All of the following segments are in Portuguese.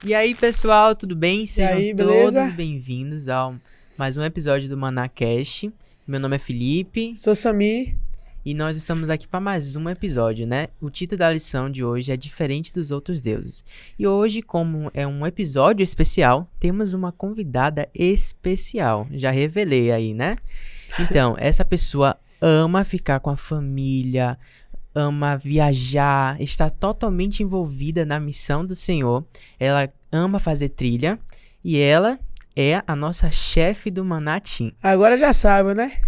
E aí, pessoal, tudo bem? Sejam aí, beleza? todos bem-vindos a mais um episódio do ManaCast. Meu nome é Felipe. Sou Samir. E nós estamos aqui para mais um episódio, né? O título da lição de hoje é Diferente dos Outros Deuses. E hoje, como é um episódio especial, temos uma convidada especial. Já revelei aí, né? Então, essa pessoa ama ficar com a família, ama viajar, está totalmente envolvida na missão do Senhor. Ela ama fazer trilha e ela é a nossa chefe do Manatim. Agora já sabe, né?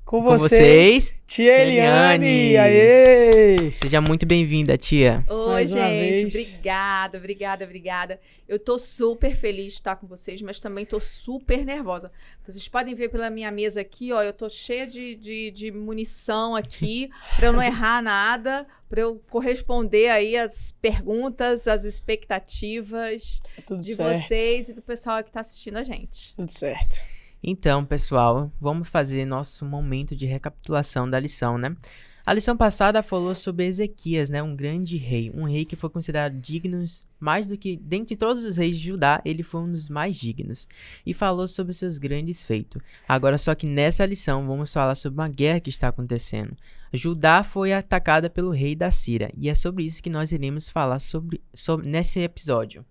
Com vocês, tia Eliane. Aê! Seja muito bem-vinda, tia. Oi, Mais uma gente. vez. Obrigada. Eu tô super feliz de estar com vocês, mas também tô super nervosa. Vocês podem ver pela minha mesa aqui, ó, eu tô cheia de munição aqui, pra eu não errar nada, pra eu corresponder aí às perguntas, às expectativas Tudo de certo. vocês e do pessoal que tá assistindo a gente. Tudo certo. Então, pessoal, vamos fazer nosso momento de recapitulação da lição, né? A lição passada falou sobre Ezequias, né? Um grande rei, um rei que foi considerado digno mais do que, dentre todos os reis de Judá, ele foi um dos mais dignos. E falou sobre seus grandes feitos. Agora, só que nessa lição, vamos falar sobre uma guerra que está acontecendo. Judá foi atacada pelo rei da Síria, e é sobre isso que nós iremos falar sobre nesse episódio.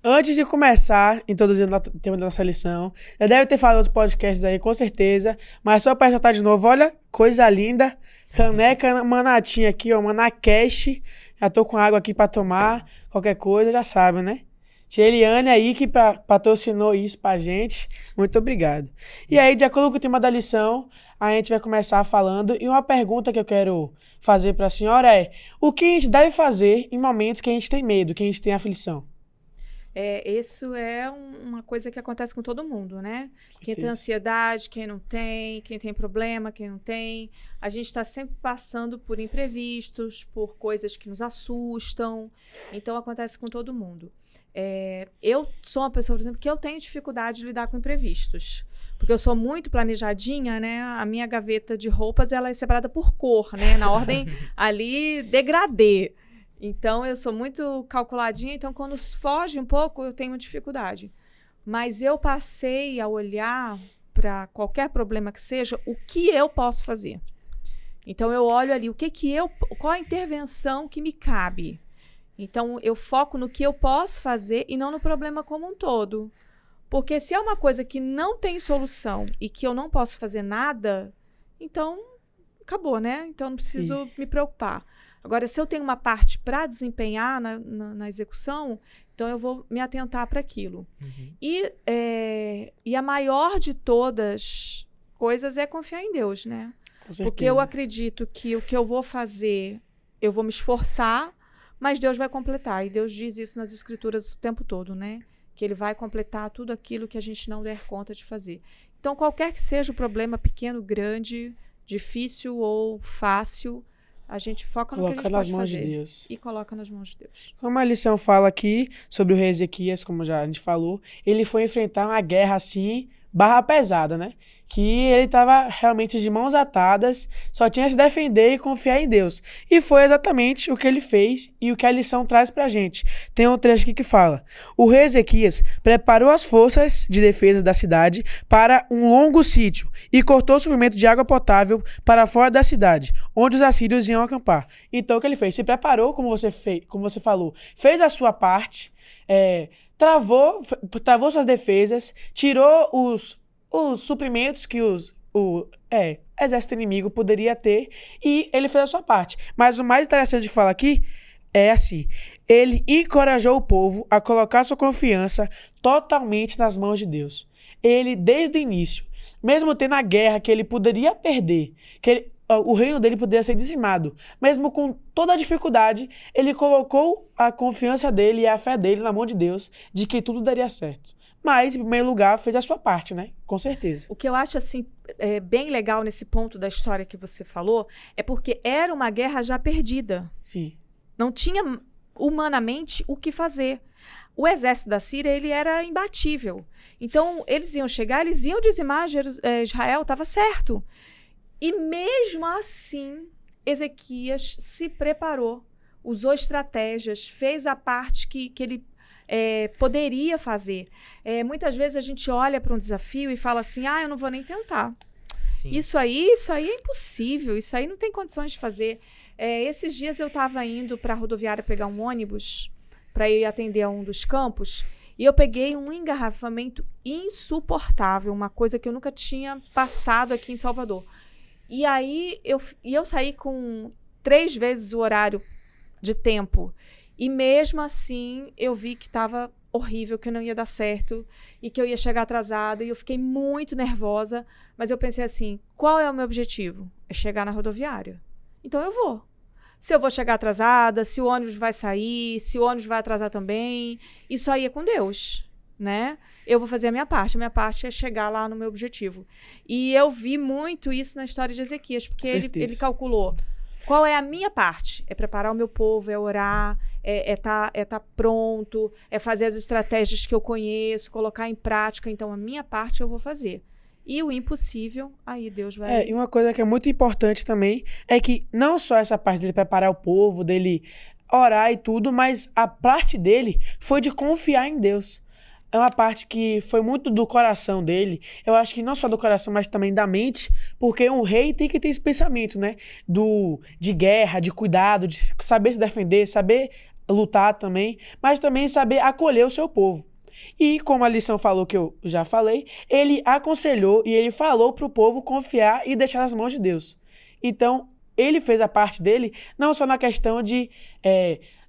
Antes de começar, introduzindo o tema da nossa lição, já deve ter falado outros podcasts aí, com certeza, mas só para ressaltar de novo, olha, coisa linda, caneca Manatim aqui, ó, ManaCast, já tô com água aqui para tomar, qualquer coisa, já sabe, né? Tia Eliane aí que patrocinou isso pra gente, muito obrigado. E aí, de acordo com o tema da lição, a gente vai começar falando, e uma pergunta que eu quero fazer para a senhora é, o que a gente deve fazer em momentos que a gente tem medo, que a gente tem aflição? Isso é uma coisa que acontece com todo mundo, né? Quem tem certeza. ansiedade, quem não tem, quem tem problema, quem não tem. A gente está sempre passando por imprevistos, por coisas que nos assustam. Então, acontece com todo mundo. Eu sou uma pessoa, por exemplo, que eu tenho dificuldade de lidar com imprevistos. Porque eu sou muito planejadinha, né? A minha gaveta de roupas, ela é separada por cor, né? Na ordem ali, degradê. Então, eu sou muito calculadinha, então quando foge um pouco, eu tenho qudificuldade. Mas eu passei a olhar para qualquer problema que seja, o que eu posso fazer. Então, eu olho ali, qual a intervenção que me cabe. Então, eu foco no que eu posso fazer e não no problema como um todo. Porque se é uma coisa que não tem solução e que eu não posso fazer nada, então acabou, né? Então, eu não preciso me preocupar. Agora, se eu tenho uma parte para desempenhar na execução, então eu vou me atentar para aquilo. Uhum. E a maior de todas coisas é confiar em Deus, né? Com certeza. Porque eu acredito que o que eu vou fazer, eu vou me esforçar, mas Deus vai completar. E Deus diz isso nas Escrituras o tempo todo, né? Que Ele vai completar tudo aquilo que a gente não der conta de fazer. Então, qualquer que seja o problema, pequeno, grande, difícil ou fácil, a gente foca no que a gente pode fazer. De Deus. E coloca nas mãos de Deus. Como a lição fala aqui sobre o rei Ezequias, como já a gente falou, ele foi enfrentar uma guerra assim, barra pesada, né? Que ele estava realmente de mãos atadas, só tinha que se defender e confiar em Deus. E foi exatamente o que ele fez e o que a lição traz pra gente. Tem um trecho aqui que fala: o rei Ezequias preparou as forças de defesa da cidade para um longo sítio e cortou o suprimento de água potável para fora da cidade, onde os assírios iam acampar. Então o que ele fez? Se preparou, como você falou, fez a sua parte, travou suas defesas, tirou os suprimentos que o exército inimigo poderia ter, e ele fez a sua parte. Mas o mais interessante que fala aqui é assim: ele encorajou o povo a colocar sua confiança totalmente nas mãos de Deus. Ele, desde o início, mesmo tendo a guerra que ele poderia perder, o reino dele poderia ser dizimado, mesmo com toda a dificuldade, ele colocou a confiança dele e a fé dele na mão de Deus, de que tudo daria certo. Mas, em primeiro lugar, fez a sua parte, né? Com certeza. O que eu acho, assim, bem legal nesse ponto da história que você falou, é porque era uma guerra já perdida. Sim. Não tinha, humanamente, o que fazer. O exército da Síria, ele era imbatível. Então, eles iam chegar, eles iam dizimar Israel, estava certo. E mesmo assim, Ezequias se preparou, usou estratégias, fez a parte que ele poderia fazer. Muitas vezes a gente olha para um desafio e fala assim, eu não vou nem tentar. Sim. Isso aí é impossível, isso aí não tem condições de fazer. Esses dias eu estava indo para a rodoviária pegar um ônibus para ir atender a um dos campos e eu peguei um engarrafamento insuportável, uma coisa que eu nunca tinha passado aqui em Salvador. E aí eu saí com 3 vezes o horário de tempo e mesmo assim eu vi que estava horrível, que não ia dar certo e que eu ia chegar atrasada e eu fiquei muito nervosa, mas eu pensei assim, qual é o meu objetivo? É chegar na rodoviária. Então eu vou. Se eu vou chegar atrasada, se o ônibus vai sair, se o ônibus vai atrasar também, isso aí é com Deus, né? Eu vou fazer a minha parte é chegar lá no meu objetivo. E eu vi muito isso na história de Ezequias, porque ele calculou qual é a minha parte. É preparar o meu povo, é orar, é tá pronto, é fazer as estratégias que eu conheço, colocar em prática. Então, a minha parte eu vou fazer. E o impossível, aí Deus vai... E uma coisa que é muito importante também é que não só essa parte dele preparar o povo, dele orar e tudo, mas a parte dele foi de confiar em Deus. É uma parte que foi muito do coração dele. Eu acho que não só do coração, mas também da mente, porque um rei tem que ter esse pensamento, né? De guerra, de cuidado, de saber se defender, saber lutar também, mas também saber acolher o seu povo. E como a lição falou, que eu já falei, ele aconselhou e ele falou para o povo confiar e deixar nas mãos de Deus. Então, ele fez a parte dele, não só na questão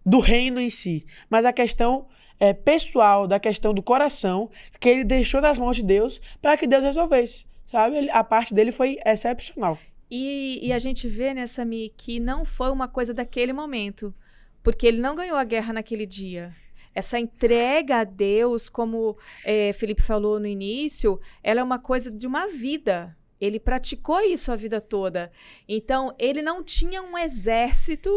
do reino em si, mas a questão pessoal, da questão do coração, que ele deixou nas mãos de Deus para que Deus resolvesse, sabe? A parte dele foi excepcional. E a gente vê, né, Sami, que não foi uma coisa daquele momento, porque ele não ganhou a guerra naquele dia. Essa entrega a Deus, como Felipe falou no início, ela é uma coisa de uma vida. Ele praticou isso a vida toda. Então, ele não tinha um exército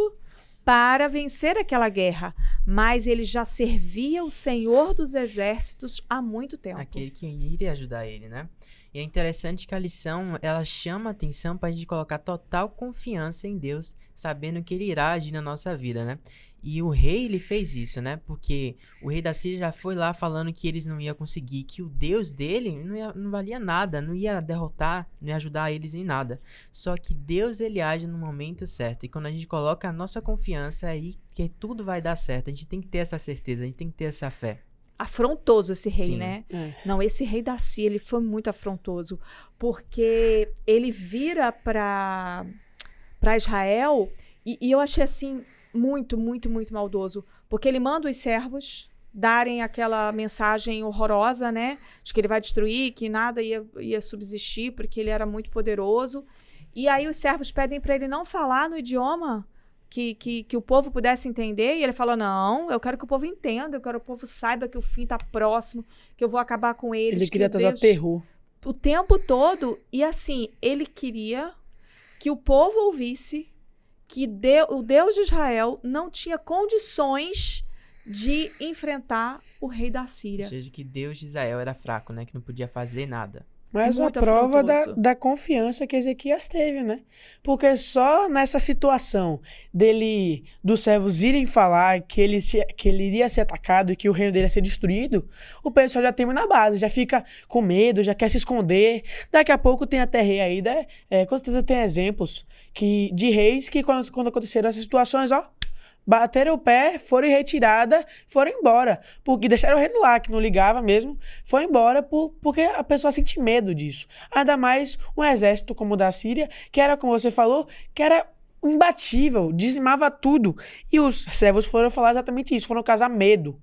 para vencer aquela guerra, mas ele já servia o Senhor dos Exércitos há muito tempo. Aquele que iria ajudar ele, né? E é interessante que a lição, ela chama a atenção para a gente colocar total confiança em Deus, sabendo que Ele irá agir na nossa vida, né? E o rei, ele fez isso, né? Porque o rei da Síria já foi lá falando que eles não iam conseguir, que o Deus dele não valia nada, não ia derrotar, não ia ajudar eles em nada. Só que Deus, ele age no momento certo. E quando a gente coloca a nossa confiança, é aí que tudo vai dar certo. A gente tem que ter essa certeza, a gente tem que ter essa fé. Afrontoso esse rei, Sim. né? Não, esse rei da Síria, ele foi muito afrontoso, porque ele vira para Israel e eu achei assim muito, muito, muito maldoso, porque ele manda os servos darem aquela mensagem horrorosa, né? De que ele vai destruir, que nada ia subsistir, porque ele era muito poderoso. E aí os servos pedem para ele não falar no idioma que o povo pudesse entender, e ele fala, não, eu quero que o povo entenda, eu quero que o povo saiba que o fim está próximo, que eu vou acabar com eles. Ele queria trazer terror. O tempo todo, e assim, ele queria que o povo ouvisse que o Deus de Israel não tinha condições de enfrentar o rei da Síria. Ou seja, que Deus de Israel era fraco, né? Que não podia fazer nada. Mas a prova da confiança que Ezequias teve, né? Porque só nessa situação dos servos irem falar que ele iria ser atacado e que o reino dele ia ser destruído, o pessoal já teme na base, já fica com medo, já quer se esconder. Daqui a pouco tem até rei aí, né? Com certeza tem exemplos de reis que quando aconteceram essas situações, bateram o pé, foram em retirada, foram embora. Porque deixaram o rei lá, que não ligava mesmo, foi embora porque a pessoa sente medo disso. Ainda mais um exército como o da Síria, que era, como você falou, que era imbatível, dizimava tudo. E os servos foram falar exatamente isso, foram causar medo.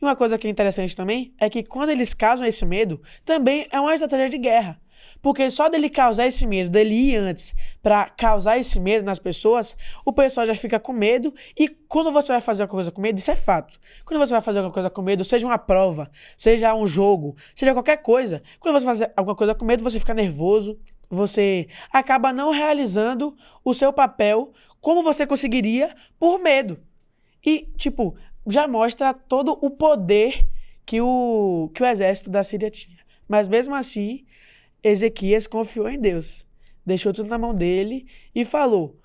E uma coisa que é interessante também é que quando eles causam esse medo, também é uma estratégia de guerra. Porque só dele causar esse medo, dele ir antes para causar esse medo nas pessoas, o pessoal já fica com medo. E quando você vai fazer alguma coisa com medo, isso é fato. Quando você vai fazer alguma coisa com medo, seja uma prova, seja um jogo, seja qualquer coisa, quando você fazer alguma coisa com medo, você fica nervoso, você acaba não realizando o seu papel como você conseguiria por medo. E, já mostra todo o poder que o exército da Síria tinha. Mas mesmo assim, Ezequias confiou em Deus, deixou tudo na mão dele e falou,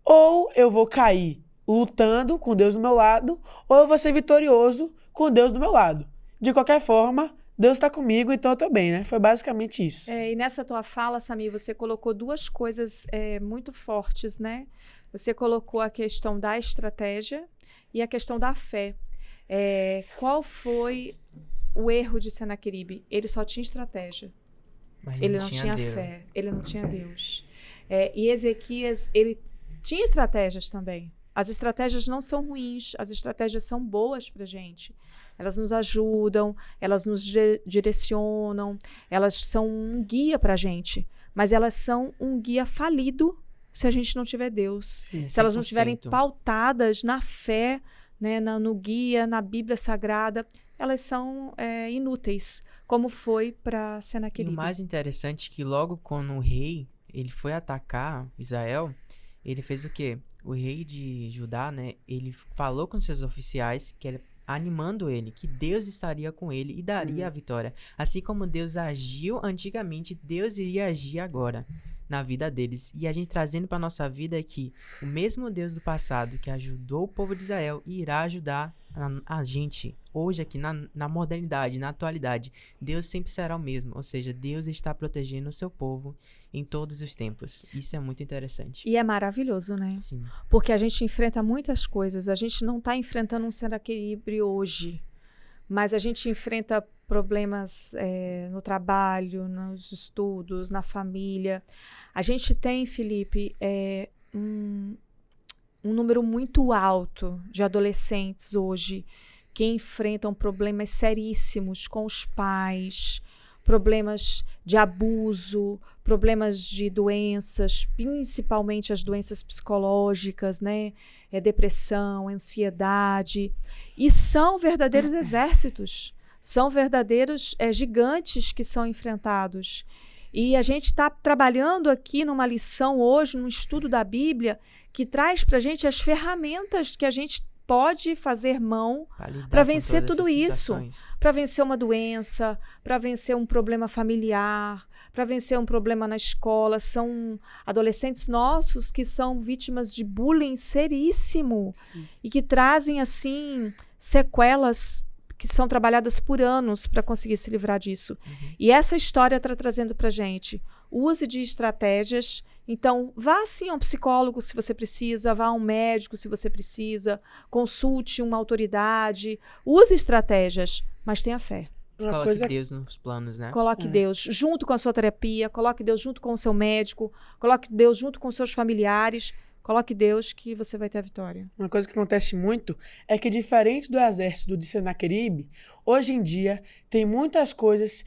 ou eu vou cair lutando com Deus do meu lado, ou eu vou ser vitorioso com Deus do meu lado. De qualquer forma, Deus está comigo, então eu estou bem, né? Foi basicamente isso. E nessa tua fala, Samir, você colocou duas coisas muito fortes, né? Você colocou a questão da estratégia e a questão da fé. Qual foi o erro de Senaqueribe? Ele só tinha estratégia. Mas Ele não tinha fé. Ele não tinha Deus. E Ezequias, ele tinha estratégias também. As estratégias não são ruins, as estratégias são boas para a gente. Elas nos ajudam, elas nos direcionam, elas são um guia para a gente. Mas elas são um guia falido se a gente não tiver Deus. Sim, se elas não 100%. estiverem pautadas na fé, né, no guia, na Bíblia Sagrada, elas são inúteis, como foi para E Senaqueribe. o mais interessante é que logo quando o rei ele foi atacar Israel, ele fez o quê? O rei de Judá, né, ele falou com seus oficiais que era animando ele, que Deus estaria com ele e daria a vitória. Assim como Deus agiu antigamente, Deus iria agir agora na vida deles. E a gente trazendo para nossa vida é que o mesmo Deus do passado que ajudou o povo de Israel irá ajudar a gente hoje aqui na modernidade, na atualidade. Deus sempre será o mesmo, ou seja, Deus está protegendo o seu povo em todos os tempos. Isso é muito interessante. E é maravilhoso, né? Sim. Porque a gente enfrenta muitas coisas. A gente não está enfrentando um Senaqueribe hoje, mas a gente enfrenta problemas no trabalho, nos estudos, na família. A gente tem, Felipe, um número muito alto de adolescentes hoje que enfrentam problemas seríssimos com os pais, problemas de abuso, problemas de doenças, principalmente as doenças psicológicas, né? Depressão, ansiedade. E são verdadeiros exércitos, são verdadeiros gigantes que são enfrentados. E a gente está trabalhando aqui numa lição hoje, num estudo da Bíblia, que traz para a gente as ferramentas que a gente pode fazer mão para vencer tudo isso, para vencer uma doença, para vencer um problema familiar, para vencer um problema na escola. São adolescentes nossos que são vítimas de bullying seríssimo. Sim. E que trazem, assim, sequelas que são trabalhadas por anos para conseguir se livrar disso. Uhum. E essa história está trazendo para a gente, use de estratégias. Então, vá sim a um psicólogo se você precisa, vá a um médico se você precisa, consulte uma autoridade, use estratégias, mas tenha fé. Coloque Deus nos planos, né? Coloque Deus junto com a sua terapia, coloque Deus junto com o seu médico, coloque Deus junto com os seus familiares, coloque Deus que você vai ter a vitória. Uma coisa que acontece muito é que, diferente do exército de Senaqueribe, hoje em dia tem muitas coisas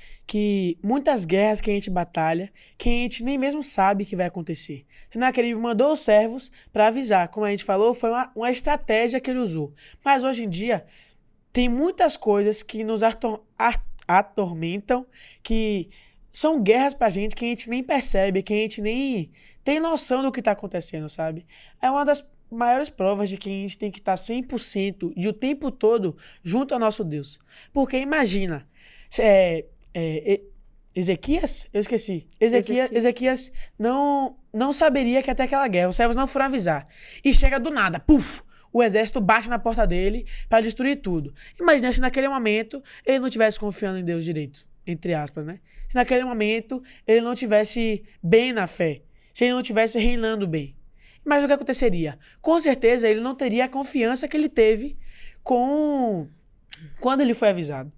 muitas guerras que a gente batalha, que a gente nem mesmo sabe que vai acontecer. Senaqueribe mandou os servos para avisar, como a gente falou, foi uma estratégia que ele usou. Mas hoje em dia tem muitas coisas que nos atormentam, que são guerras pra gente que a gente nem percebe, que a gente nem tem noção do que tá acontecendo, sabe? É uma das maiores provas de que a gente tem que estar 100% e o tempo todo junto ao nosso Deus. Porque imagina, Ezequias? Eu esqueci. Ezequias não saberia que até aquela guerra, os servos não foram avisar. E chega do nada, puf! O exército bate na porta dele para destruir tudo. Imagina se naquele momento ele não estivesse confiando em Deus direito, entre aspas, né? Se naquele momento ele não estivesse bem na fé, se ele não estivesse reinando bem. Mas o que aconteceria? Com certeza ele não teria a confiança que ele teve quando ele foi avisado.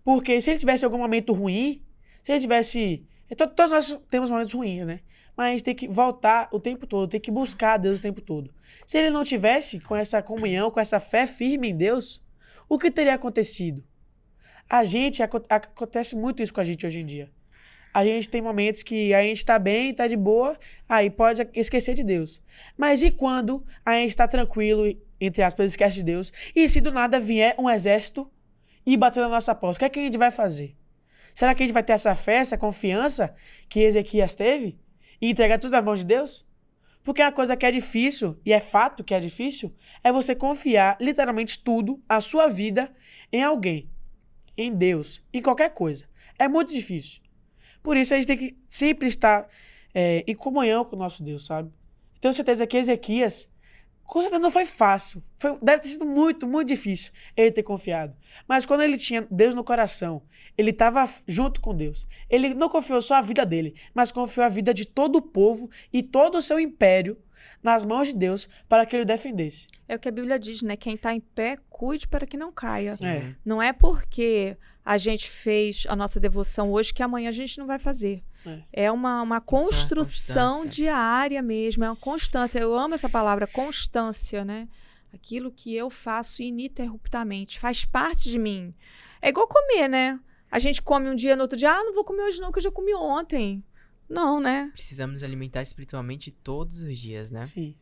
Porque se ele tivesse algum momento ruim, se ele tivesse... Todos nós temos momentos ruins, né? Mas a gente tem que voltar o tempo todo, tem que buscar Deus o tempo todo. Se ele não tivesse com essa comunhão, com essa fé firme em Deus, o que teria acontecido? Acontece muito isso com a gente hoje em dia. A gente tem momentos que a gente está bem, está de boa, aí pode esquecer de Deus. Mas e quando a gente está tranquilo, entre aspas, esquece de Deus, e se do nada vier um exército e bater na nossa porta, o que a gente vai fazer? Será que a gente vai ter essa fé, essa confiança que Ezequias teve? E entregar tudo nas mãos de Deus? Porque a coisa que é difícil, e é fato que é difícil, é você confiar literalmente tudo, a sua vida, em alguém, em Deus, em qualquer coisa. É muito difícil. Por isso a gente tem que sempre estar em comunhão com o nosso Deus, sabe? Tenho certeza que Ezequias Com certeza não foi fácil. Deve ter sido muito, muito difícil ele ter confiado. Mas quando ele tinha Deus no coração, ele estava junto com Deus. Ele não confiou só a vida dele, mas confiou a vida de todo o povo e todo o seu império nas mãos de Deus para que ele o defendesse. É o que a Bíblia diz, né? Quem está em pé, cuide para que não caia. Sim. É. Não é porque a gente fez a nossa devoção hoje que amanhã a gente não vai fazer. É uma construção constância. diária mesmo, é uma constância. Eu amo essa palavra, constância, né? Aquilo que eu faço ininterruptamente, faz parte de mim. É igual comer, né? A gente come um dia, no outro dia, não vou comer hoje não, que eu já comi ontem. Não, né? Precisamos nos alimentar espiritualmente todos os dias, né? Sim.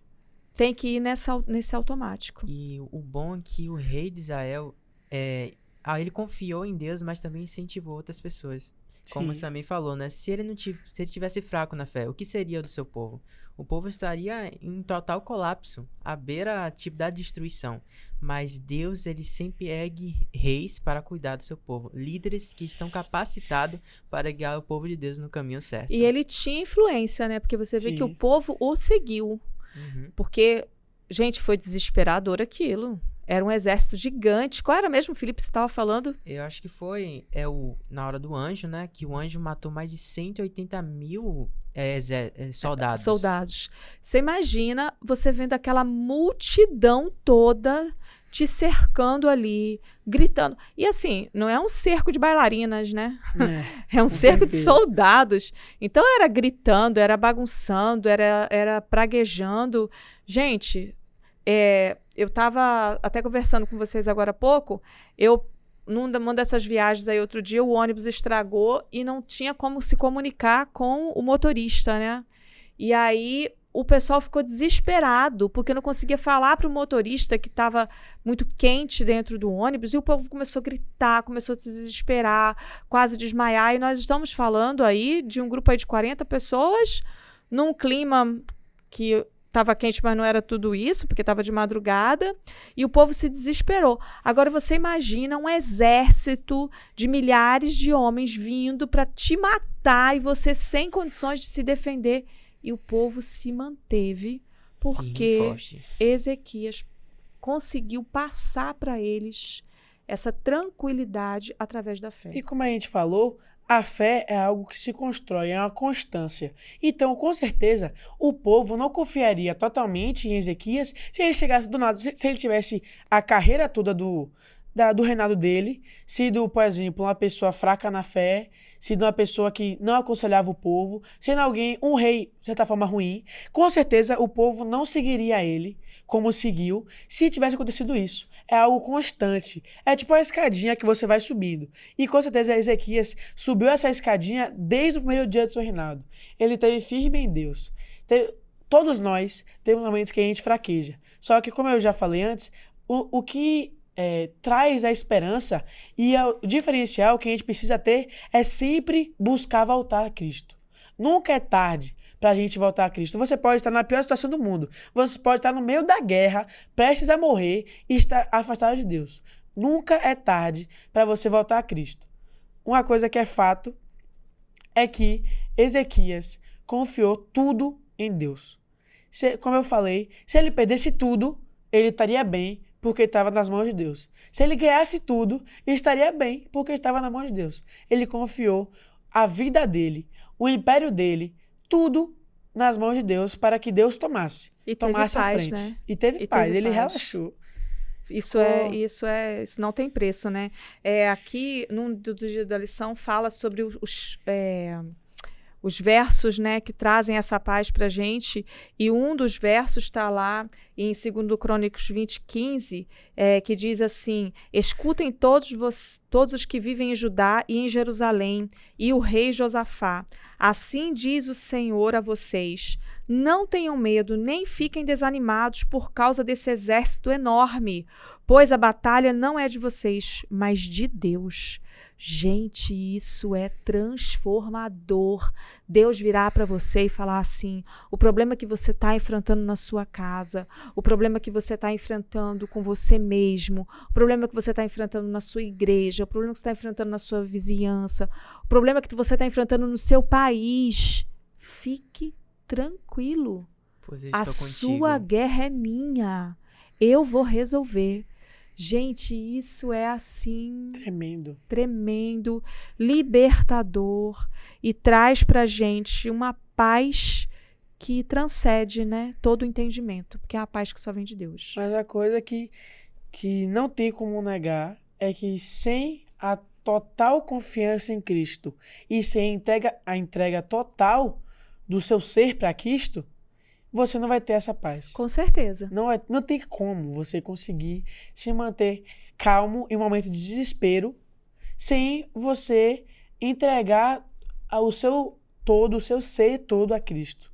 Tem que ir nesse automático. E o bom é que o rei de Israel, ele confiou em Deus, mas também incentivou outras pessoas. Como o Sim. Samir falou, né? Se ele tivesse fraco na fé, o que seria do seu povo? O povo estaria em total colapso, à beira da destruição. Mas Deus, ele sempre ergue reis para cuidar do seu povo. Líderes que estão capacitados para guiar o povo de Deus no caminho certo. E ele tinha influência, né? Porque você vê Sim. que o povo o seguiu. Uhum. Porque, gente, foi desesperador aquilo. Era um exército gigante. Qual era mesmo, Felipe, você estava falando? Eu acho que foi na hora do anjo, né? Que o anjo matou mais de 180 mil soldados. Soldados. Você imagina você vendo aquela multidão toda te cercando ali, gritando. E assim, não é um cerco de bailarinas, né? É um cerco de certeza. soldados. Então era gritando, era bagunçando, era praguejando. Gente, eu estava até conversando com vocês agora há pouco. Numa dessas viagens aí outro dia, o ônibus estragou e não tinha como se comunicar com o motorista, né? E aí o pessoal ficou desesperado, porque não conseguia falar para o motorista que estava muito quente dentro do ônibus, e o povo começou a gritar, começou a se desesperar, quase desmaiar, e nós estamos falando aí de um grupo aí de 40 pessoas, num clima que estava quente, mas não era tudo isso, porque estava de madrugada, e o povo se desesperou. Agora você imagina um exército de milhares de homens vindo para te matar, e você sem condições de se defender. E o povo se manteve porque Ezequias conseguiu passar para eles essa tranquilidade através da fé. E como a gente falou, a fé é algo que se constrói, é uma constância. Então, com certeza, o povo não confiaria totalmente em Ezequias se ele chegasse do nada, se ele tivesse a carreira toda do reinado dele, sido, por exemplo, uma pessoa fraca na fé, sido uma pessoa que não aconselhava o povo, sendo um rei, de certa forma, ruim, com certeza o povo não seguiria ele como seguiu se tivesse acontecido isso. É algo constante. É tipo a escadinha que você vai subindo. E com certeza Ezequias subiu essa escadinha desde o primeiro dia do seu reinado. Ele esteve firme em Deus. Todos nós temos momentos que a gente fraqueja. Só que, como eu já falei antes, o que traz a esperança e o diferencial que a gente precisa ter é sempre buscar voltar a Cristo. Nunca é tarde para a gente voltar a Cristo. Você pode estar na pior situação do mundo. Você pode estar no meio da guerra, prestes a morrer e estar afastado de Deus. Nunca é tarde para você voltar a Cristo. Uma coisa que é fato é que Ezequias confiou tudo em Deus. Como eu falei, se ele perdesse tudo, ele estaria bem, porque estava nas mãos de Deus. Se ele ganhasse tudo, ele estaria bem, porque estava na mão de Deus. Ele confiou a vida dele, o império dele, tudo nas mãos de Deus para que Deus tomasse paz, a frente. né? E teve paz, ele relaxou. Isso não tem preço, né? Aqui, num do dia da lição, fala sobre os versos, né, que trazem essa paz pra gente, e um dos versos está lá em 2 Crônicas 20:15, que diz assim: escutem todos os que vivem em Judá e em Jerusalém, e o rei Josafá, assim diz o Senhor a vocês, não tenham medo, nem fiquem desanimados por causa desse exército enorme, pois a batalha não é de vocês, mas de Deus. Gente, isso é transformador. Deus virá para você e falar assim: o problema que você está enfrentando na sua casa, o problema que você está enfrentando com você mesmo, o problema que você está enfrentando na sua igreja, o problema que você está enfrentando na sua vizinhança, o problema que você está enfrentando no seu país, fique tranquilo. Pois eu A estou sua contigo. guerra é minha. Eu vou resolver. Gente, isso é assim Tremendo. tremendo, libertador e traz pra gente uma paz que transcende, né, todo o entendimento, porque é a paz que só vem de Deus. Mas a coisa que não tem como negar é que sem a total confiança em Cristo e sem a entrega total do seu ser para Cristo, você não vai ter essa paz. Com certeza. Não tem como você conseguir se manter calmo em um momento de desespero sem você entregar o seu todo, o seu ser todo a Cristo.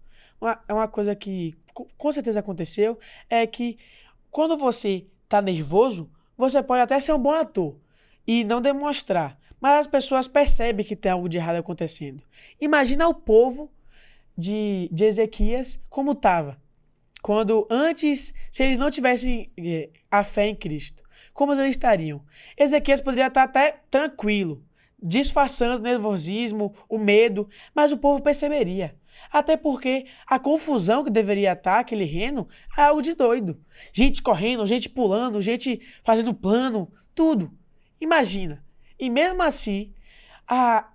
Uma coisa que com certeza aconteceu é que quando você está nervoso, você pode até ser um bom ator e não demonstrar, mas as pessoas percebem que tem algo de errado acontecendo. Imagina o povo de Ezequias como estava. Quando antes, se eles não tivessem a fé em Cristo, como eles estariam? Ezequias poderia estar até tranquilo, disfarçando o nervosismo, o medo, mas o povo perceberia. Até porque a confusão que deveria estar aquele reino é algo de doido. Gente correndo, gente pulando, gente fazendo plano, tudo. Imagina. E mesmo assim, a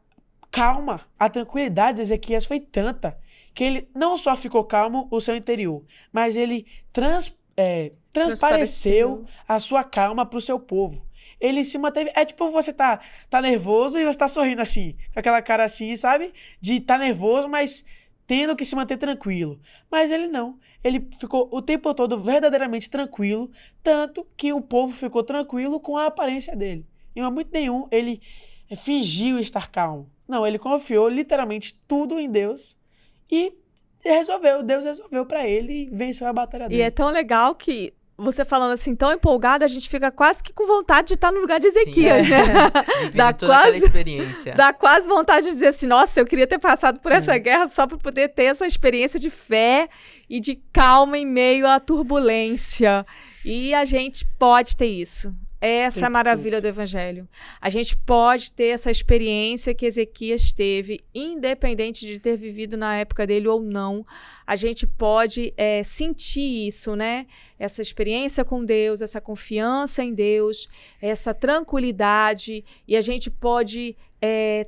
calma, a tranquilidade de Ezequias foi tanta que ele não só ficou calmo o seu interior, mas ele transpareceu a sua calma para o seu povo. Ele se manteve... É tipo você tá nervoso e você tá sorrindo assim, com aquela cara assim, sabe? De tá nervoso, mas tendo que se manter tranquilo. Mas ele não. Ele ficou o tempo todo verdadeiramente tranquilo, tanto que o povo ficou tranquilo com a aparência dele. Em momento nenhum ele fingiu estar calmo. Não, ele confiou literalmente tudo em Deus e Deus resolveu pra ele e venceu a batalha dele. E é tão legal que você falando assim, tão empolgada, a gente fica quase que com vontade de estar no lugar de Ezequias, né? Dá toda aquela experiência. Dá quase vontade de dizer assim, nossa, eu queria ter passado por essa guerra só para poder ter essa experiência de fé e de calma em meio à turbulência. E a gente pode ter isso. Essa é a maravilha do Evangelho. A gente pode ter essa experiência que Ezequias teve, independente de ter vivido na época dele ou não. A gente pode sentir isso, né? Essa experiência com Deus, essa confiança em Deus, essa tranquilidade. E a gente pode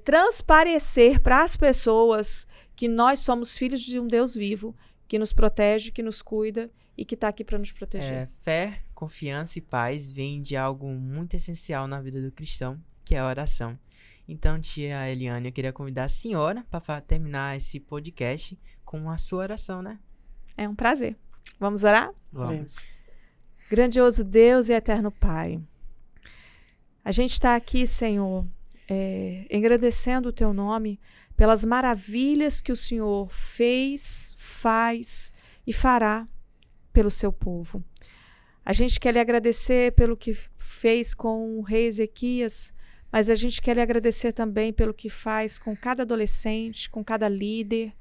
transparecer para as pessoas que nós somos filhos de um Deus vivo, que nos protege, que nos cuida e que está aqui para nos proteger. Fé, confiança e paz vêm de algo muito essencial na vida do cristão, que é a oração. Então, tia Eliane, eu queria convidar a senhora para terminar esse podcast com a sua oração, né? É um prazer. Vamos orar? Vamos. Grandioso Deus e eterno Pai, a gente está aqui, Senhor, engrandecendo o Teu nome pelas maravilhas que o Senhor fez, faz e fará pelo Seu povo. A gente quer lhe agradecer pelo que fez com o rei Ezequias, mas a gente quer lhe agradecer também pelo que faz com cada adolescente, com cada líder,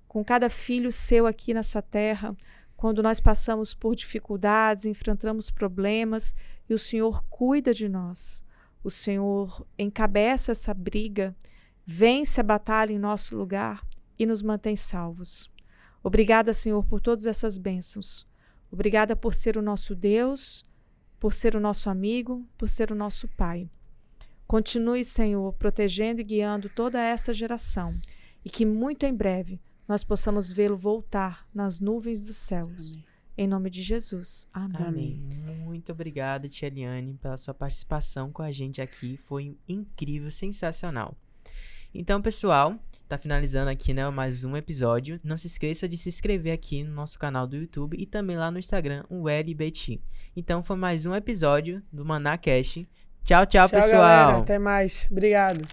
com cada filho seu aqui nessa terra, quando nós passamos por dificuldades, enfrentamos problemas e o Senhor cuida de nós. O Senhor encabeça essa briga, vence a batalha em nosso lugar e nos mantém salvos. Obrigada, Senhor, por todas essas bênçãos. Obrigada por ser o nosso Deus, por ser o nosso amigo, por ser o nosso Pai. Continue, Senhor, protegendo e guiando toda essa geração e que muito em breve nós possamos vê-lo voltar nas nuvens dos céus. Amém. Em nome de Jesus. Amém. Amém. Muito obrigado, tia Eliane, pela sua participação com a gente aqui. Foi incrível, sensacional. Então, pessoal, tá finalizando aqui, né, mais um episódio. Não se esqueça de se inscrever aqui no nosso canal do YouTube e também lá no Instagram, o LBT. Então, foi mais um episódio do ManaCast. Tchau, tchau, pessoal. Galera. Até mais. Obrigado.